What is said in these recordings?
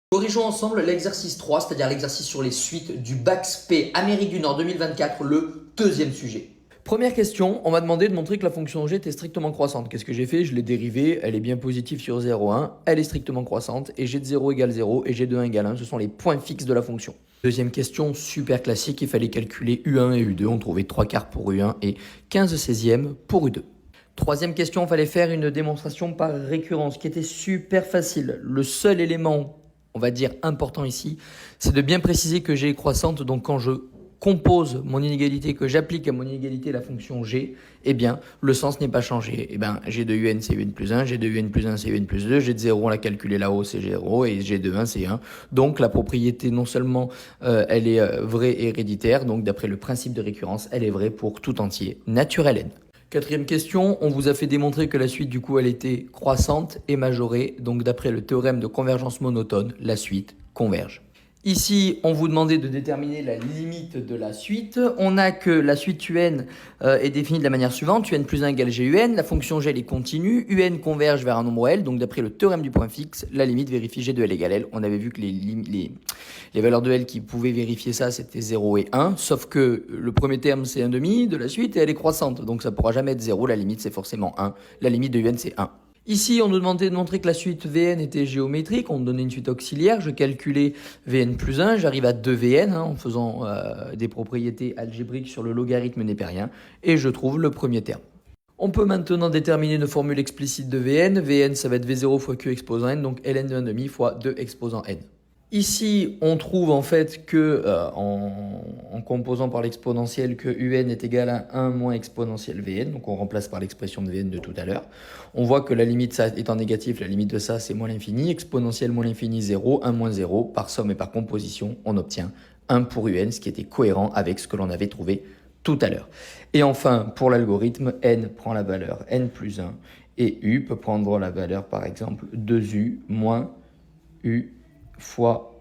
Corrigeons ensemble l'exercice 3, c'est-à-dire l'exercice sur les suites du bac spé Amérique du Nord 2024, le deuxième sujet. Première question, on m'a demandé de montrer que la fonction g était strictement croissante. Qu'est-ce que j'ai fait? Je l'ai dérivée, elle est bien positive sur 0,1, elle est strictement croissante, et g de 0 égale 0 et g de 1 égale 1, ce sont les points fixes de la fonction. Deuxième question, super classique, il fallait calculer U1 et U2, on trouvait 3/4 pour U1 et 15/16 pour U2. Troisième question, il fallait faire une démonstration par récurrence qui était super facile. Le seul élément, on va dire important ici, c'est de bien préciser que g est croissante. Donc quand je compose mon inégalité, que j'applique à mon inégalité la fonction g, eh bien le sens n'est pas changé. Eh bien g de un c'est un plus 1, g de un plus 1 c'est un plus 2, g de 0 on l'a calculé là-haut c'est 0 et g de 1 c'est 1. Donc la propriété non seulement elle est vraie et héréditaire, donc d'après le principe de récurrence, elle est vraie pour tout entier naturel n. Quatrième question, on vous a fait démontrer que la suite du coup elle était croissante et majorée, donc d'après le théorème de convergence monotone, la suite converge. Ici, on vous demandait de déterminer la limite de la suite. On a que la suite UN est définie de la manière suivante. UN plus 1 égale GUN. La fonction G elle est continue. UN converge vers un nombre L. Donc d'après le théorème du point fixe, la limite vérifie G de L égale L. On avait vu que les valeurs de L qui pouvaient vérifier ça, c'était 0 et 1. Sauf que le premier terme, c'est 1,5 de la suite et elle est croissante. Donc ça ne pourra jamais être 0. La limite, c'est forcément 1. La limite de UN, c'est 1. Ici, on nous demandait de montrer que la suite Vn était géométrique. On me donnait une suite auxiliaire. Je calculais Vn plus 1. J'arrive à 2Vn en faisant des propriétés algébriques sur le logarithme népérien. Et je trouve le premier terme. On peut maintenant déterminer une formule explicite de Vn. Vn, ça va être V0 fois Q exposant n, donc ln de 1,5 fois 2 exposant n. Ici, on trouve en fait que, en composant par l'exponentielle, que un est égal à 1 moins exponentielle Vn. Donc on remplace par l'expression de Vn de tout à l'heure. On voit que la limite ça étant négatif, la limite de ça c'est moins l'infini. Exponentielle moins l'infini 0, 1 moins 0. Par somme et par composition, on obtient 1 pour un, ce qui était cohérent avec ce que l'on avait trouvé tout à l'heure. Et enfin, pour l'algorithme, n prend la valeur n plus 1 et u peut prendre la valeur par exemple 2u moins u fois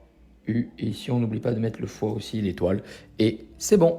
U, et ici on n'oublie pas de mettre le fois aussi l'étoile, et c'est bon.